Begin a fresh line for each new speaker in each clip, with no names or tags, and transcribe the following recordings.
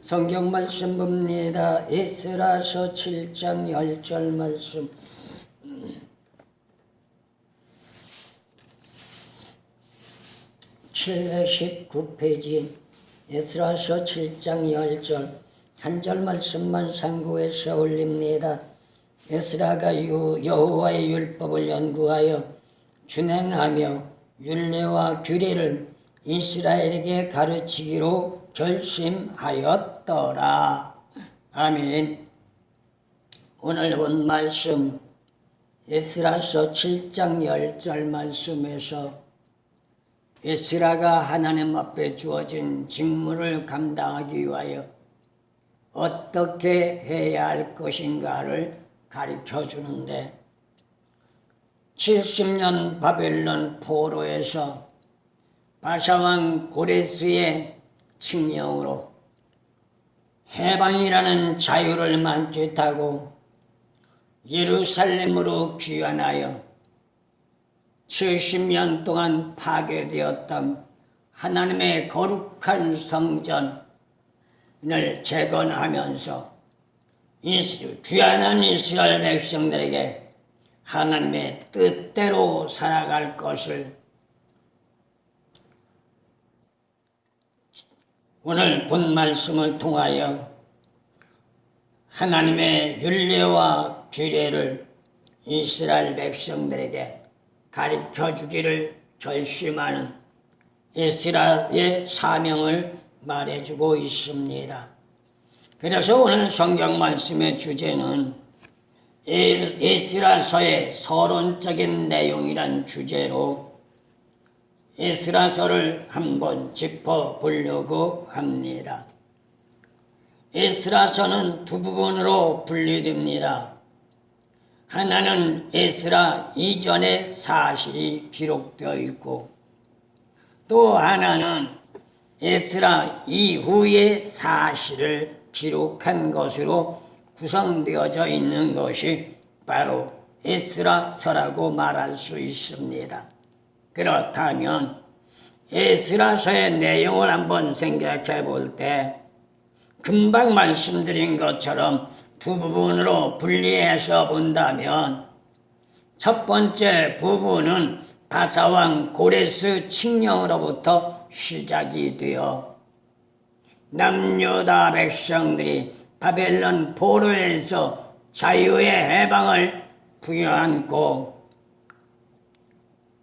성경 말씀 봅니다. 에스라서 7장 10절 말씀. (719페이지) 에스라서 7장 10절 한 절 말씀만 상고해서 올립니다. 에스라가 여호와의 율법을 연구하여 준행하며 율례와 규례를 이스라엘에게 가르치기로 결심하였더라. 아멘. 오늘 본 말씀 에스라서 7장 10절 말씀에서 에스라가 하나님 앞에 주어진 직무를 감당하기 위하여 어떻게 해야 할 것인가를 가르쳐 주는데, 70년 바벨론 포로에서 바사왕 고레스의 칙령으로 해방이라는 자유를 만끽하고 예루살렘으로 귀환하여 70년 동안 파괴되었던 하나님의 거룩한 성전을 재건하면서 귀환한 이스라엘 백성들에게 하나님의 뜻대로 살아갈 것을 오늘 본 말씀을 통하여 하나님의 율례와 규례를 이스라엘 백성들에게 가르쳐 주기를 결심하는 에스라의 사명을 말해주고 있습니다. 그래서 오늘 성경 말씀의 주제는 에스라서의 서론적인 내용이란 주제로 에스라서를 한번 짚어보려고 합니다. 에스라서는 두 부분으로 분리됩니다. 하나는 에스라 이전의 사실이 기록되어 있고, 또 하나는 에스라 이후의 사실을 기록한 것으로 구성되어져 있는 것이 바로 에스라서라고 말할 수 있습니다. 그렇다면 에스라서의 내용을 한번 생각해 볼 때 금방 말씀드린 것처럼 두 부분으로 분리해서 본다면, 첫 번째 부분은 바사왕 고레스 칙령으로부터 시작이 되어 남유다 백성들이 바벨론 포로에서 자유의 해방을 부여안고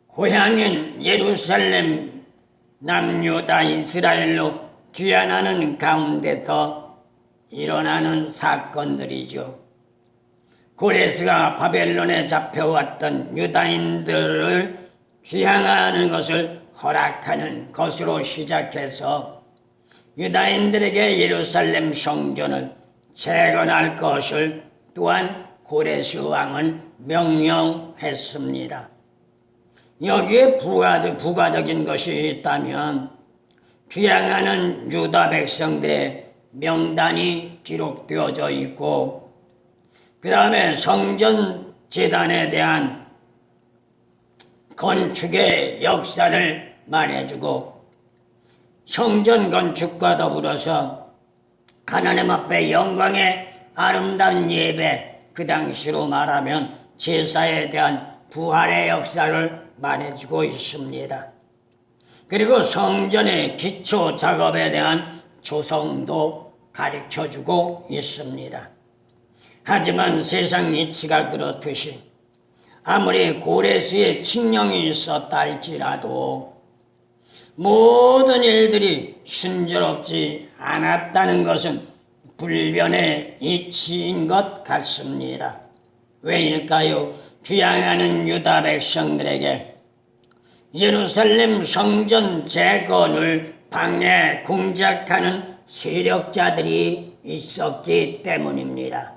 고향인 예루살렘 남유다 이스라엘로 귀환하는 가운데서 일어나는 사건들이죠. 고레스가 바벨론에 잡혀왔던 유다인들을 귀환하는 것을 허락하는 것으로 시작해서 유다인들에게 예루살렘 성전을 재건할 것을 또한 고레스 왕은 명령했습니다. 여기에 부가적인 것이 있다면 귀환하는 유다 백성들의 명단이 기록되어져 있고, 그 다음에 성전 제단에 대한 건축의 역사를 말해주고, 성전 건축과 더불어서 하나님 앞에 영광의 아름다운 예배, 그 당시로 말하면 제사에 대한 부활의 역사를 말해주고 있습니다. 그리고 성전의 기초 작업에 대한 조성도 가르쳐주고 있습니다. 하지만 세상 이치가 그렇듯이 아무리 고레스의 칙령이 있었다 할지라도 모든 일들이 순조롭지 않았다는 것은 불변의 이치인 것 같습니다. 왜일까요? 귀환하는 유다 백성들에게 예루살렘 성전 재건을 방해 공작하는 세력자들이 있었기 때문입니다.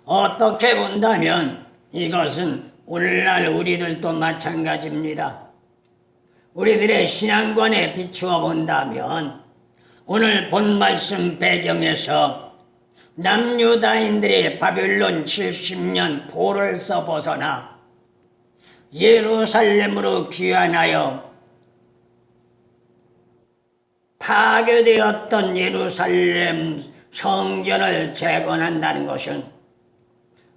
어떻게 본다면 이것은 오늘날 우리들도 마찬가지입니다. 우리들의 신앙관에 비추어 본다면 오늘 본 말씀 배경에서 남유다인들이 바벨론 70년 포로에서 벗어나 예루살렘으로 귀환하여 파괴되었던 예루살렘 성전을 재건한다는 것은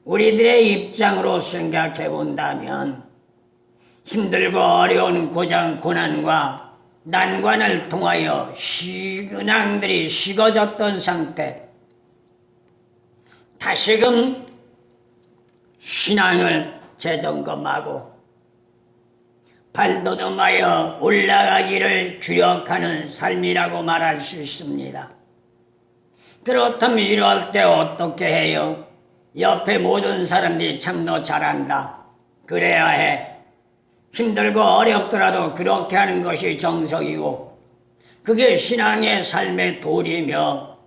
우리들의 입장으로 생각해 본다면 힘들고 어려운 고난과 난관을 통하여 신앙들이 식어졌던 상태, 다시금 신앙을 재점검하고 발돋움하여 올라가기를 주력하는 삶이라고 말할 수 있습니다. 그렇다면 이럴 때 어떻게 해요? 옆에 모든 사람들이 참 너 잘한다, 그래야 해. 힘들고 어렵더라도 그렇게 하는 것이 정석이고 그게 신앙의 삶의 도리며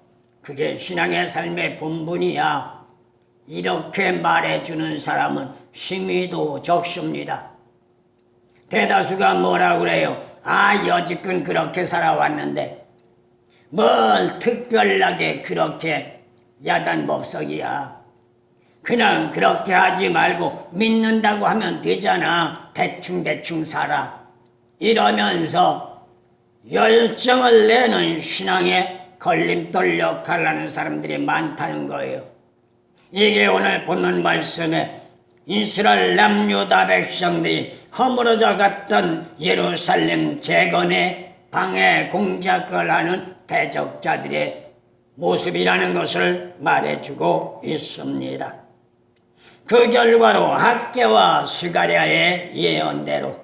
그게 신앙의 삶의 본분이야. 이렇게 말해주는 사람은 심히도 적습니다. 대다수가 뭐라고 그래요? 여지껏 그렇게 살아왔는데 뭘 특별하게 그렇게 야단법석이야. 그냥 그렇게 하지 말고 믿는다고 하면 되잖아. 대충 살아. 이러면서 열정을 내는 신앙에 걸림돌 역할을 하는 사람들이 많다는 거예요. 이게 오늘 본문 말씀에 이스라엘 남유다 백성들이 허물어져 갔던 예루살렘 재건의 방해 공작을 하는 대적자들의 모습이라는 것을 말해주고 있습니다. 그 결과로 학개와 스가랴의 예언대로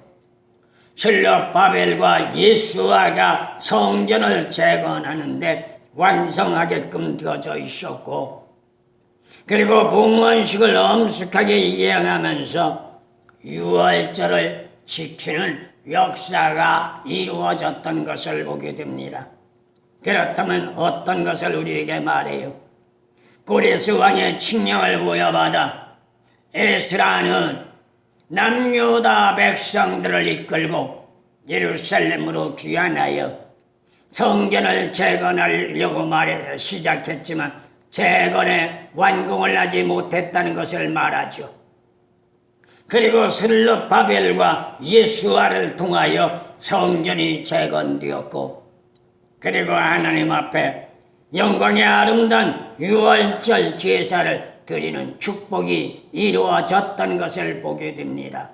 슬룹바벨과 예수아가 성전을 재건하는데 완성하게끔 되어져 있었고, 그리고 봉헌식을 엄숙하게 이행하면서 유월절을 지키는 역사가 이루어졌던 것을 보게 됩니다. 그렇다면 어떤 것을 우리에게 말해요? 고레스 왕의 칙령을 부여받아 에스라는 남유다 백성들을 이끌고 예루살렘으로 귀환하여 성전을 재건하려고 시작했지만 재건에 완공을 하지 못했다는 것을 말하죠. 그리고 슬룹바벨과 예수아를 통하여 성전이 재건되었고, 그리고 하나님 앞에 영광의 아름다운 유월절 제사를 드리는 축복이 이루어졌던 것을 보게 됩니다.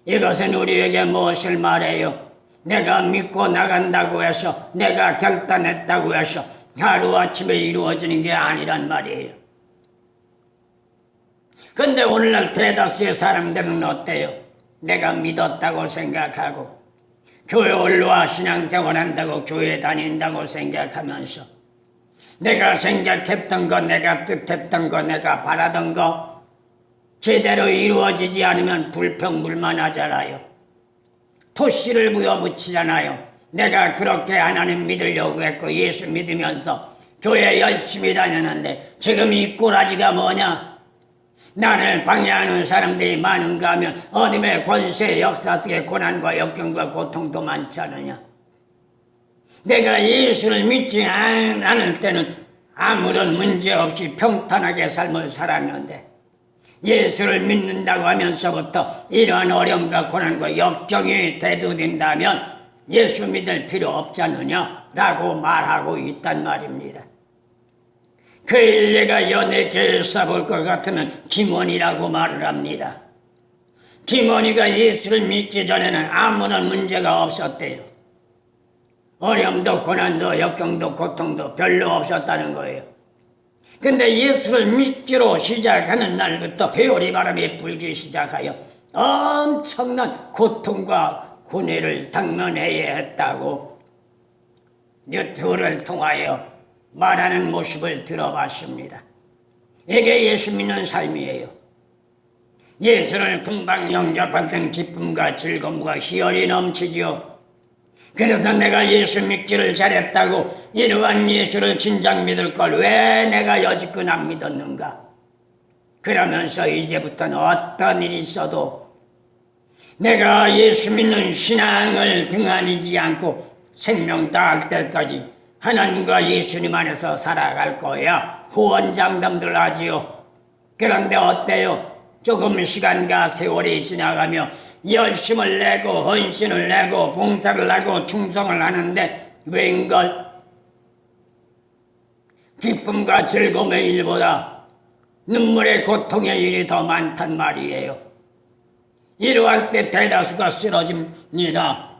이것은 우리에게 무엇을 말해요? 내가 믿고 나간다고 해서, 내가 결단했다고 해서 하루아침에 이루어지는 게 아니란 말이에요. 근데 오늘날 대다수의 사람들은 어때요? 내가 믿었다고 생각하고 교회 올라와 신앙생활 한다고 교회 다닌다고 생각하면서 내가 생각했던 거, 내가 뜻했던 거, 내가 바라던 거 제대로 이루어지지 않으면 불평불만하잖아요. 토시를 부여붙이잖아요. 내가 그렇게 하나님 믿으려고 했고 예수 믿으면서 교회 열심히 다녔는데 지금 이 꼬라지가 뭐냐? 나를 방해하는 사람들이 많은가 하면 어둠의 권세 역사 속에 고난과 역경과 고통도 많지 않느냐? 내가 예수를 믿지 않을 때는 아무런 문제 없이 평탄하게 삶을 살았는데 예수를 믿는다고 하면서부터 이러한 어려움과 고난과 역경이 대두된다면 예수 믿을 필요 없지 않느냐? 라고 말하고 있단 말입니다. 그 일례가 연예계에 써볼 것 같으면 김원이라고 말을 합니다. 김원이가 예수를 믿기 전에는 아무런 문제가 없었대요. 어려움도 고난도 역경도 고통도 별로 없었다는 거예요. 근데 예수를 믿기로 시작하는 날부터 회오리 바람이 불기 시작하여 엄청난 고통과 고뇌를 당면해야 했다고 유튜브를 통하여 말하는 모습을 들어봤습니다. 이게 예수 믿는 삶이에요. 예수를 금방 영접할 땐 기쁨과 즐거움과 희열이 넘치지요. 그래서 내가 예수 믿기를 잘했다고 이러한 예수를 진작 믿을 걸 왜 내가 여지껏 안 믿었는가? 그러면서 이제부터는 어떤 일이 있어도 내가 예수 믿는 신앙을 등한히지 않고 생명 다할 때까지 하나님과 예수님 안에서 살아갈 거야. 후원장담들 하지요. 그런데 어때요? 조금 시간과 세월이 지나가며 열심을 내고 헌신을 내고 봉사를 하고 충성을 하는데 웬걸? 기쁨과 즐거움의 일보다 눈물의 고통의 일이 더 많단 말이에요. 이러할 때 대다수가 쓰러집니다.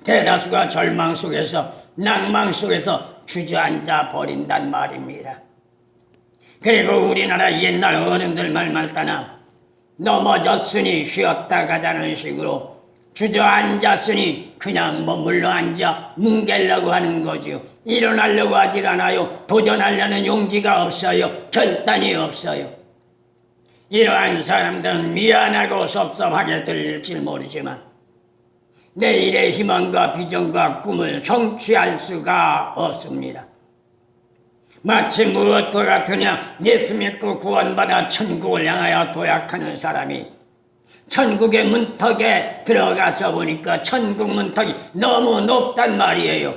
대다수가 절망 속에서, 낭망 속에서 주저앉아 버린단 말입니다. 그리고 우리나라 옛날 어른들 말만 따나 넘어졌으니 쉬었다 가자는 식으로 주저앉았으니 그냥 머물러 앉아 뭉개려고 하는 거죠. 일어나려고 하질 않아요. 도전하려는 용기가 없어요. 결단이 없어요. 이러한 사람들은 미안하고 섭섭하게 들릴지 모르지만 내일의 희망과 비전과 꿈을 성취할 수가 없습니다. 마치 무엇과 같으냐, 예수 믿고 구원받아 천국을 향하여 도약하는 사람이 천국의 문턱에 들어가서 보니까 천국 문턱이 너무 높단 말이에요.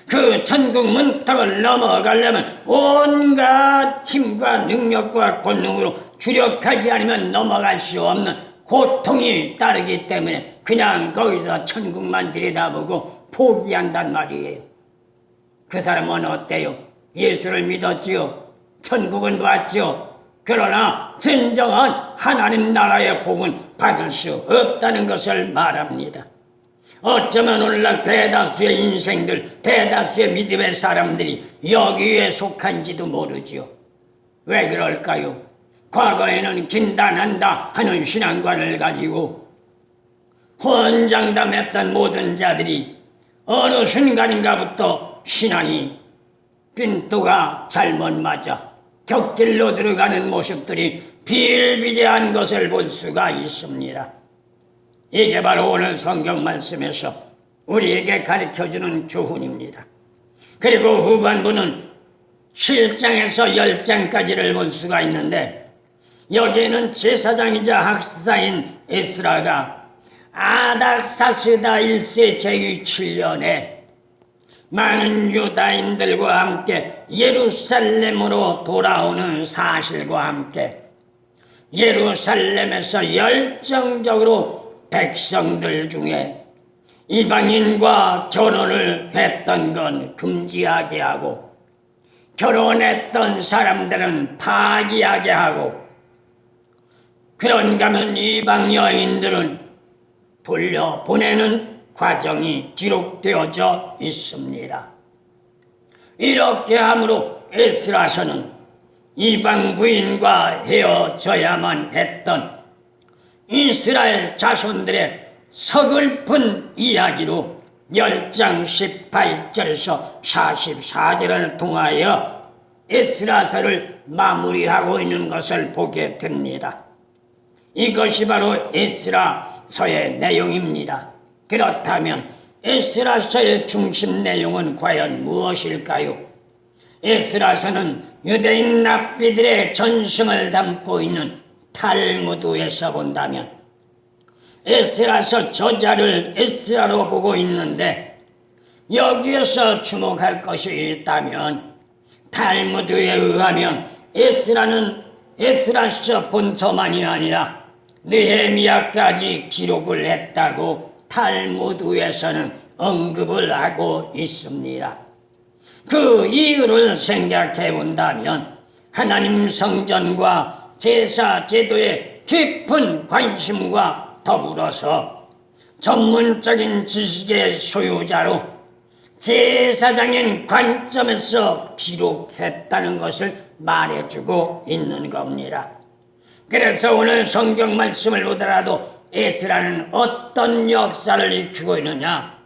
그 천국 문턱을 넘어가려면 온갖 힘과 능력과 권능으로 주력하지 않으면 넘어갈 수 없는 고통이 따르기 때문에 그냥 거기서 천국만 들여다보고 포기한단 말이에요. 그 사람은 어때요? 예수를 믿었지요. 천국은 봤지요. 그러나 진정한 하나님 나라의 복은 받을 수 없다는 것을 말합니다. 어쩌면 오늘날 대다수의 인생들, 대다수의 믿음의 사람들이 여기에 속한지도 모르지요. 왜 그럴까요? 과거에는 긴단한다 하는 신앙관을 가지고 혼장담했던 모든 자들이 어느 순간인가부터 신앙이 핀도가 잘못 맞아 격길로 들어가는 모습들이 비일비재한 것을 볼 수가 있습니다. 이게 바로 오늘 성경 말씀에서 우리에게 가르쳐주는 교훈입니다. 그리고 후반부는 7장에서 10장까지를 볼 수가 있는데 여기에는 제사장이자 학사인 에스라가 아닥사스다 1세 제위 7년에 많은 유다인들과 함께 예루살렘으로 돌아오는 사실과 함께 예루살렘에서 열정적으로 백성들 중에 이방인과 결혼을 했던 건 금지하게 하고 결혼했던 사람들은 파기하게 하고 그런가 하면 이방 여인들은 돌려보내는 과정이 기록되어져 있습니다. 이렇게 함으로 에스라서는 이방 부인과 헤어져야만 했던 이스라엘 자손들의 서글픈 이야기로 10장 18절에서 44절을 통하여 에스라서를 마무리하고 있는 것을 보게 됩니다. 이것이 바로 에스라서의 내용입니다. 그렇다면 에스라서의 중심 내용은 과연 무엇일까요? 에스라서는 유대인 랍비들의 전승을 담고 있는 탈무드에서 본다면 에스라서 저자를 에스라로 보고 있는데 여기에서 주목할 것이 있다면 탈무드에 의하면 에스라는 에스라서 본서만이 아니라 느헤미야까지 기록을 했다고 탈무드에서는 언급을 하고 있습니다. 그 이유를 생각해 본다면 하나님 성전과 제사 제도에 깊은 관심과 더불어서 전문적인 지식의 소유자로 제사장인 관점에서 기록했다는 것을 말해주고 있는 겁니다. 그래서 오늘 성경 말씀을 보더라도 에스라는 어떤 역사를 익히고 있느냐?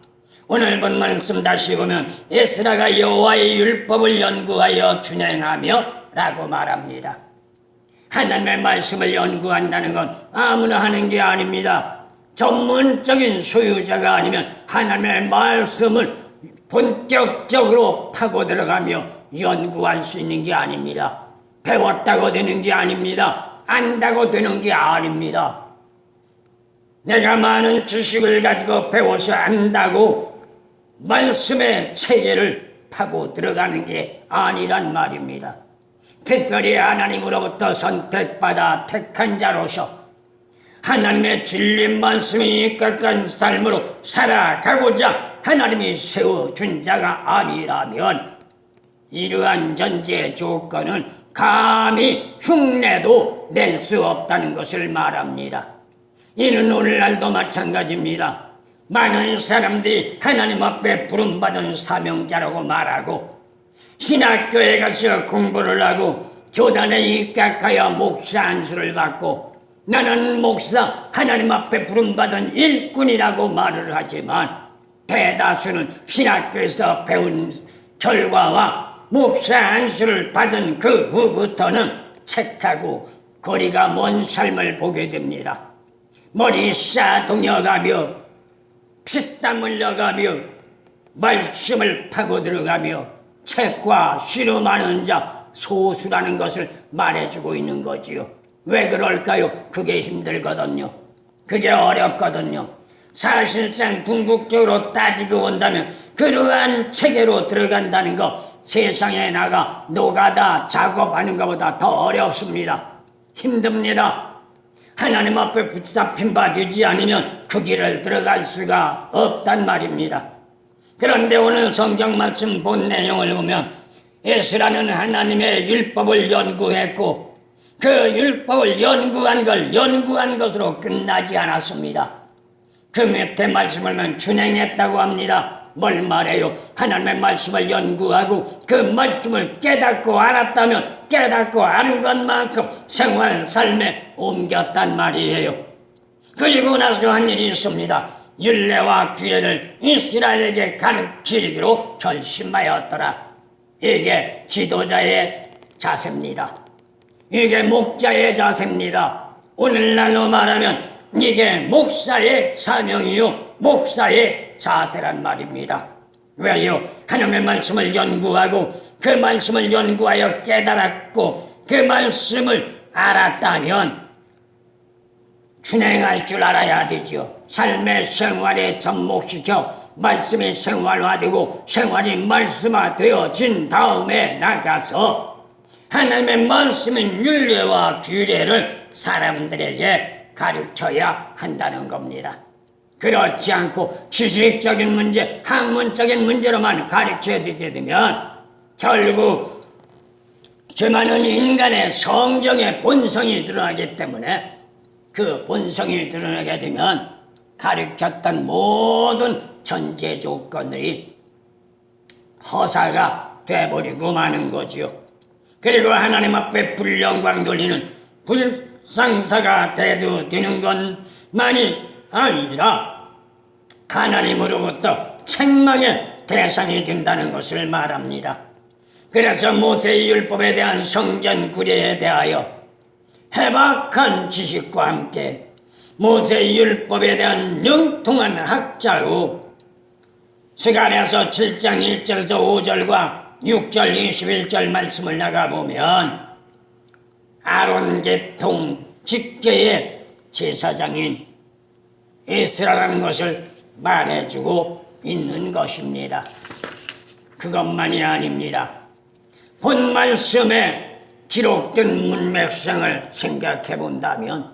오늘 본 말씀 다시 보면 에스라가 여호와의 율법을 연구하여 준행하며 라고 말합니다. 하나님의 말씀을 연구한다는 건 아무나 하는 게 아닙니다. 전문적인 소유자가 아니면 하나님의 말씀을 본격적으로 파고 들어가며 연구할 수 있는 게 아닙니다. 배웠다고 되는 게 아닙니다. 안다고 되는 게 아닙니다. 내가 많은 지식을 가지고 배워서 안다고 말씀의 체계를 파고 들어가는 게 아니란 말입니다. 특별히 하나님으로부터 선택받아 택한 자로서 하나님의 진리 말씀이 입각한 삶으로 살아가고자 하나님이 세워준 자가 아니라면 이러한 전제 조건은 감히 흉내도 낼 수 없다는 것을 말합니다. 이는 오늘날도 마찬가지입니다. 많은 사람들이 하나님 앞에 부름받은 사명자라고 말하고 신학교에 가서 공부를 하고 교단에 입각하여 목사 안수를 받고 나는 목사 하나님 앞에 부름받은 일꾼이라고 말을 하지만 대다수는 신학교에서 배운 결과와 목사 안수를 받은 그 후부터는 책하고 거리가 먼 삶을 보게 됩니다. 머리 싸동여가며 피땀 흘려가며 말씀을 파고 들어가며 책과 씨름하는 자 소수라는 것을 말해주고 있는 거지요. 왜 그럴까요? 그게 힘들거든요. 그게 어렵거든요. 사실상 궁극적으로 따지고 온다면 그러한 체계로 들어간다는 것 세상에 나가 노가다 작업하는 것보다 더 어렵습니다. 힘듭니다. 하나님 앞에 붙잡힌 바 되지 않으면 그 길을 들어갈 수가 없단 말입니다. 그런데 오늘 성경 말씀 본 내용을 보면 에스라는 하나님의 율법을 연구했고 그 율법을 연구한 것으로 끝나지 않았습니다. 그 밑에 말씀을 보면 준행했다고 합니다. 뭘 말해요? 하나님의 말씀을 연구하고 그 말씀을 깨닫고 알았다면 깨닫고 아는 것만큼 생활 삶에 옮겼단 말이에요. 그리고 나서 한 일이 있습니다. 율례와 규례를 이스라엘에게 가르치기로 결심하였더라. 이게 지도자의 자세입니다. 이게 목자의 자세입니다. 오늘날로 말하면 이게 목사의 사명이요 목사의 자세란 말입니다. 왜요? 하나님의 말씀을 연구하고 그 말씀을 연구하여 깨달았고 그 말씀을 알았다면 준행할 줄 알아야 되죠. 삶의 생활에 접목시켜 말씀이 생활화되고 생활이 말씀화되어진 다음에 나가서 하나님의 말씀인 율례와 규례를 사람들에게 가르쳐야 한다는 겁니다. 그렇지 않고 지식적인 문제, 학문적인 문제로만 가르쳐지게 되면 결국 수많은 인간의 성정의 본성이 드러나기 때문에 그 본성이 드러나게 되면 가르쳤던 모든 전제 조건들이 허사가 돼버리고 마는 거지요. 그리고 하나님 앞에 불영광 돌리는 불상사가 되는 것만이 아니라 하나님으로부터 책망의 대상이 된다는 것을 말합니다. 그래서 모세의 율법에 대한 성전 구례에 대하여 해박한 지식과 함께 모세의 율법에 대한 영통한 학자로 스가랴서 7장 1절에서 5절과 6절 21절 말씀을 나가보면 아론 계통 직계의 제사장인 에스라라는 것을 말해주고 있는 것입니다. 그것만이 아닙니다. 본 말씀에 기록된 문맥상을 생각해 본다면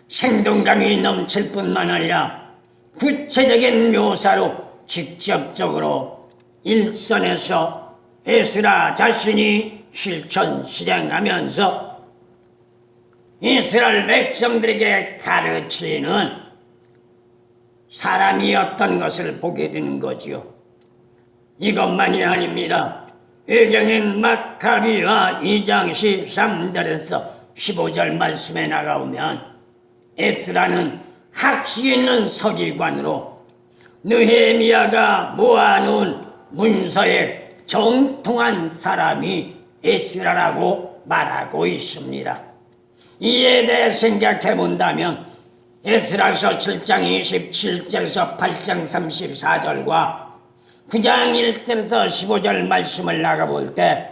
생동감이 넘칠 뿐만 아니라 구체적인 묘사로 직접적으로 일선에서 에스라 자신이 실천실행하면서 이스라엘 백성들에게 가르치는 사람이었던 것을 보게 되는 거지요. 이것만이 아닙니다. 예경인 마카비와 2장 13절에서 15절 말씀에 나가오면 에스라는 학식 있는 서기관으로 느헤미야가 모아놓은 문서에 정통한 사람이 에스라라고 말하고 있습니다. 이에 대해 생각해 본다면 에스라서 7장 27절에서 8장 34절과 9장 1절에서 15절 말씀을 나가볼 때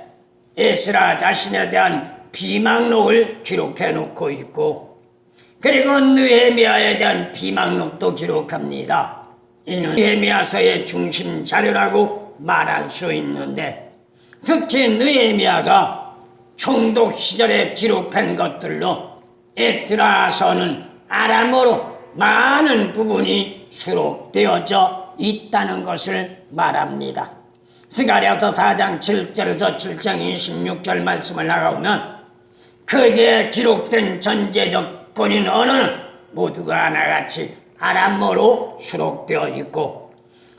에스라 자신에 대한 비망록을 기록해 놓고 있고 그리고 느헤미야에 대한 비망록도 기록합니다. 이는 느헤미야서의 중심 자료라고 말할 수 있는데 특히 느헤미야가 총독 시절에 기록한 것들로 에스라서는 아람어로 많은 부분이 수록되어져 있다는 것을 말합니다. 스가랴서 4장 7절에서 7장 26절 말씀을 나가보면 거기에 기록된 전제적 본인 언어는 모두가 하나같이 아람어로 수록되어 있고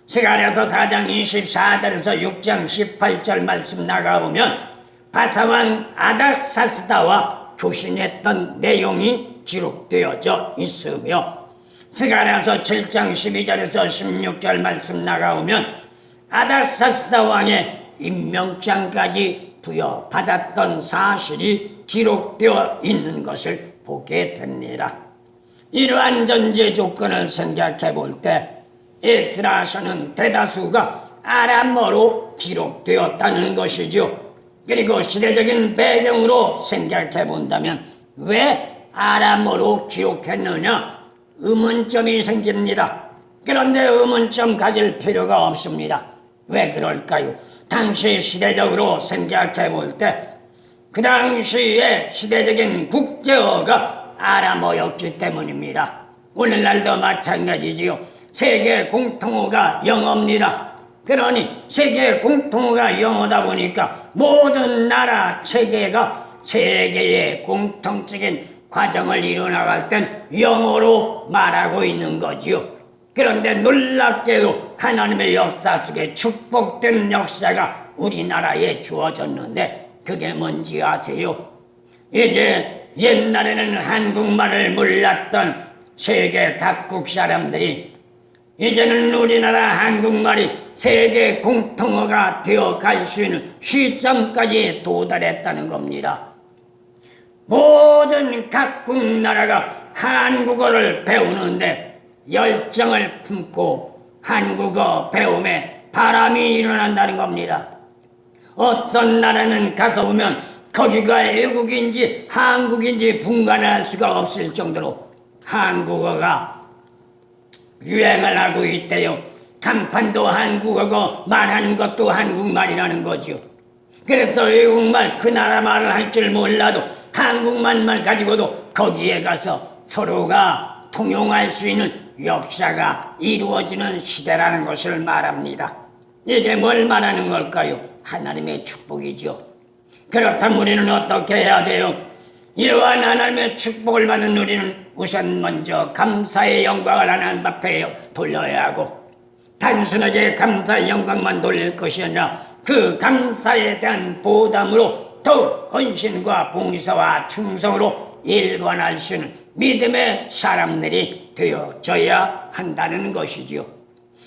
스가랴서 4장 24절에서 6장 18절 말씀 나가보면 바사왕 아닥사스다와 교신했던 내용이 기록되어져 있으며 스가랴서 7장 12절에서 16절 말씀 나가오면 아닥사스다 왕의 임명장까지 부여받았던 사실이 기록되어 있는 것을 보게 됩니다. 이러한 전제 조건을 생각해 볼 때 에스라서는 대다수가 아람어로 기록되었다는 것이죠. 그리고 시대적인 배경으로 생각해 본다면 왜 아람어로 기록했느냐? 의문점이 생깁니다. 그런데 의문점 가질 필요가 없습니다. 왜 그럴까요? 당시 시대적으로 생각해 볼 때 그 당시의 시대적인 국제어가 아람어였기 때문입니다. 오늘날도 마찬가지지요. 세계 공통어가 영어입니다. 그러니 세계 공통어가 영어다 보니까 모든 나라 체계가 세계의 공통적인 과정을 이뤄나갈 땐 영어로 말하고 있는 거지요. 그런데 놀랍게도 하나님의 역사 속에 축복된 역사가 우리나라에 주어졌는데 그게 뭔지 아세요? 이제 옛날에는 한국말을 몰랐던 세계 각국 사람들이 이제는 우리나라 한국말이 세계 공통어가 되어갈 수 있는 시점까지 도달했다는 겁니다. 모든 각국 나라가 한국어를 배우는데 열정을 품고 한국어 배움에 바람이 일어난다는 겁니다. 어떤 나라는 가서 보면 거기가 외국인지 한국인지 분간할 수가 없을 정도로 한국어가 유행을 하고 있대요. 간판도 한국어고 말하는 것도 한국말이라는 거죠. 그래서 외국말 그 나라 말을 할 줄 몰라도 한국말만 가지고도 거기에 가서 서로가 통용할 수 있는 역사가 이루어지는 시대라는 것을 말합니다. 이게 뭘 말하는 걸까요? 하나님의 축복이죠. 그렇다면 우리는 어떻게 해야 돼요? 이러한 하나님의 축복을 받은 우리는 우선 먼저 감사의 영광을 하나님 앞에 돌려야 하고 단순하게 감사의 영광만 돌릴 것이 아니라 그 감사에 대한 보답으로 더욱 헌신과 봉사와 충성으로 일관할 수 있는 믿음의 사람들이 되어져야 한다는 것이지요.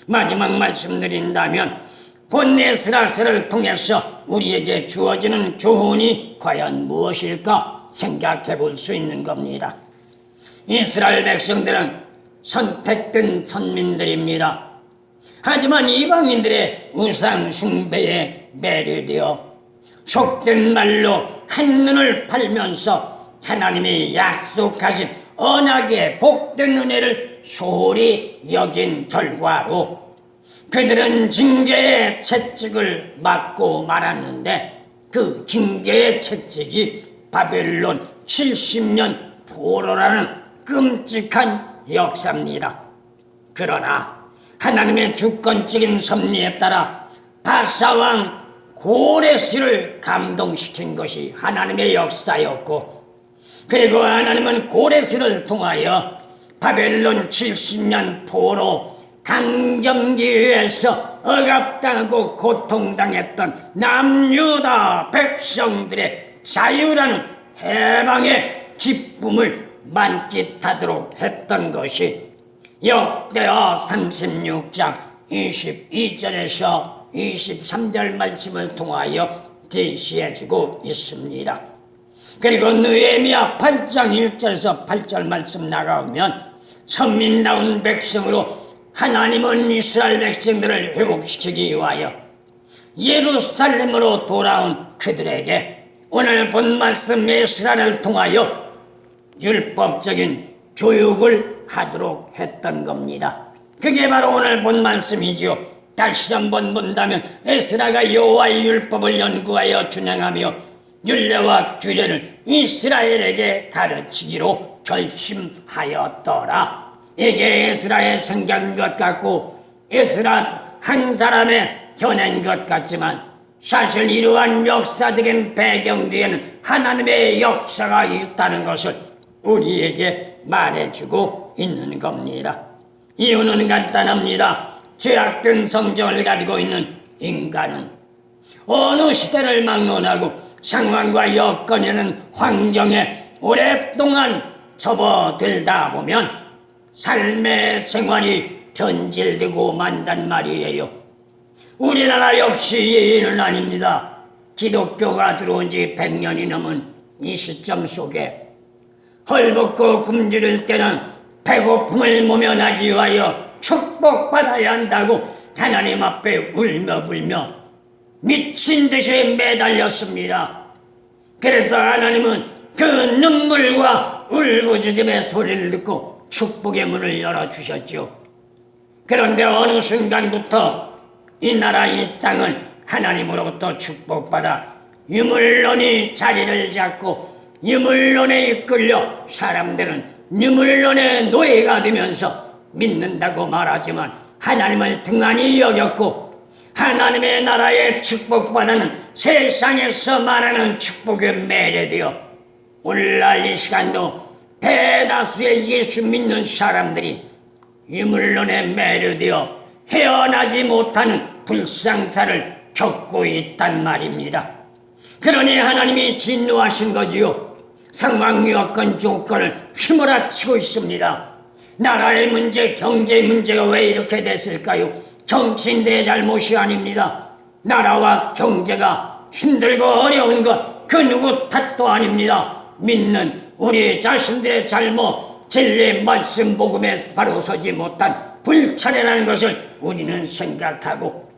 마지막 말씀드린다면 본 에스라서를 통해서 우리에게 주어지는 교훈이 과연 무엇일까 생각해 볼 수 있는 겁니다. 이스라엘 백성들은 선택된 선민들입니다. 하지만 이방인들의 우상 숭배에 매료되어 속된 말로 한눈을 팔면서 하나님이 약속하신 언약의 복된 은혜를 소홀히 여긴 결과로 그들은 징계의 채찍을 맞고 말았는데 그 징계의 채찍이 바벨론 70년 포로라는 끔찍한 역사입니다. 그러나 하나님의 주권적인 섭리에 따라 바사왕 고레스를 감동시킨 것이 하나님의 역사였고 그리고 하나님은 고레스를 통하여 바벨론 70년 포로 강점기에서 억압당하고 고통당했던 남유다 백성들의 자유라는 해방의 기쁨을 만끽하도록 했던 것이 역대하 36장 22절에서 23절 말씀을 통하여 제시해주고 있습니다. 그리고 느헤미야 8장 1절에서 8절 말씀 나가면 선민다운 백성으로 하나님은 이스라엘 백성들을 회복시키기 위하여 예루살렘으로 돌아온 그들에게 오늘 본 말씀 에스라를 통하여 율법적인 교육을 하도록 했던 겁니다. 그게 바로 오늘 본 말씀이지요. 다시 한번 본다면 에스라가 여호와의 율법을 연구하여 준행하며 율례와 규례를 이스라엘에게 가르치기로 결심하였더라. 이게 에스라의 생각인 것 같고 에스라 한 사람의 견해인 것 같지만 사실 이러한 역사적인 배경 뒤에는 하나님의 역사가 있다는 것을 우리에게 말해주고 있는 겁니다. 이유는 간단합니다. 죄악된 성정을 가지고 있는 인간은 어느 시대를 막론하고 상황과 여건이라는 환경에 오랫동안 접어들다 보면 삶의 생활이 변질되고 만단 말이에요. 우리나라 역시 예는 아닙니다. 기독교가 들어온 지 100년이 넘은 이 시점 속에 헐벗고 굶주릴 때는 배고픔을 모면하기 위하여 축복받아야 한다고 하나님 앞에 울며 불며 미친 듯이 매달렸습니다. 그래서 하나님은 그 눈물과 울부짖음의 소리를 듣고 축복의 문을 열어주셨죠. 그런데 어느 순간부터 이 나라 이 땅은 하나님으로부터 축복받아 유물론이 자리를 잡고 유물론에 이끌려 사람들은 유물론의 노예가 되면서 믿는다고 말하지만 하나님을 등한히 여겼고 하나님의 나라의 축복받아는 세상에서 말하는 축복에 매료되어 오늘날 이 시간도 대다수의 예수 믿는 사람들이 유물론에 매료되어 헤어나지 못하는 불상사를 겪고 있단 말입니다. 그러니 하나님이 진노하신 거지요. 상황 여건 조건을 휘몰아치고 있습니다. 나라의 문제, 경제 문제가 왜 이렇게 됐을까요? 정치인들의 잘못이 아닙니다. 나라와 경제가 힘들고 어려운 것 그 누구 탓도 아닙니다. 믿는 우리 자신들의 잘못, 진리의 말씀 복음에 바로 서지 못한 불찰이라는 것을 우리는 생각하고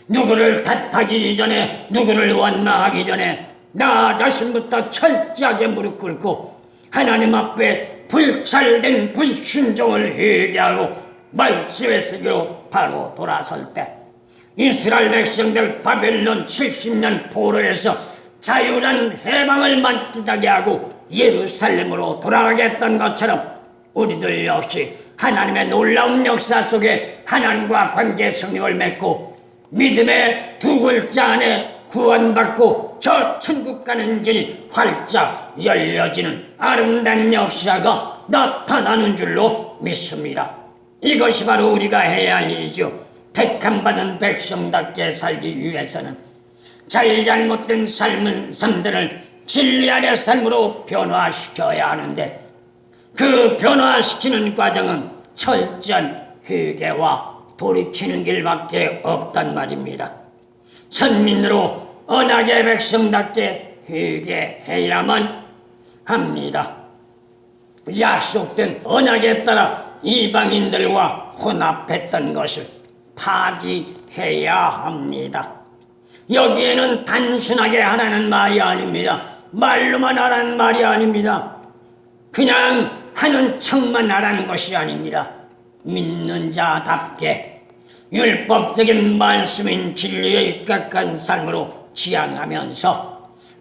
누구를 탓하기 이전에 누구를 원망하기 전에 나 자신부터 철저하게 무릎 꿇고 하나님 앞에 불찰된 불순종을 회개하고 말씀의 세계로 바로 돌아설 때 이스라엘 백성들 바벨론 70년 포로에서 자유란 해방을 만끽하게 하고 예루살렘으로 돌아가겠던 것처럼 우리들 역시 하나님의 놀라운 역사 속에 하나님과 관계 성령을 맺고 믿음의 두 글자 안에 구원받고 저 천국 가는 길이 활짝 열려지는 아름다운 역사가 나타나는 줄로 믿습니다. 이것이 바로 우리가 해야 할 일이죠. 택함받은 백성답게 살기 위해서는 잘못된 삶들을 진리 안의 삶으로 변화시켜야 하는데 그 변화시키는 과정은 철저한 회개와 돌이키는 길밖에 없단 말입니다. 선민으로 언약의 백성답게 회개해야만 합니다. 약속된 언약에 따라 이방인들과 혼합했던 것을 파기해야 합니다. 여기에는 단순하게 하라는 말이 아닙니다. 말로만 하라는 말이 아닙니다. 그냥 하는 척만 하라는 것이 아닙니다. 믿는 자답게 율법적인 말씀인 진리에 입각한 삶으로 지향하면서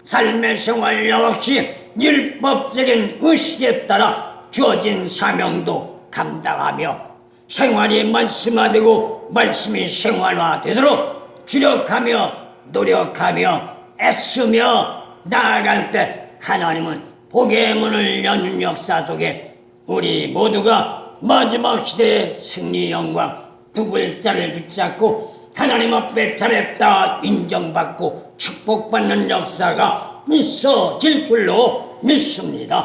삶의 생활 역시 율법적인 의식에 따라 주어진 사명도 감당하며 생활이 말씀화되고 말씀이 생활화되도록 주력하며 노력하며 애쓰며 나아갈 때 하나님은 복의 문을 여는 역사 속에 우리 모두가 마지막 시대의 승리 영광 두 글자를 붙잡고 하나님 앞에 잘했다 인정받고 축복받는 역사가 있어질 줄로 믿습니다.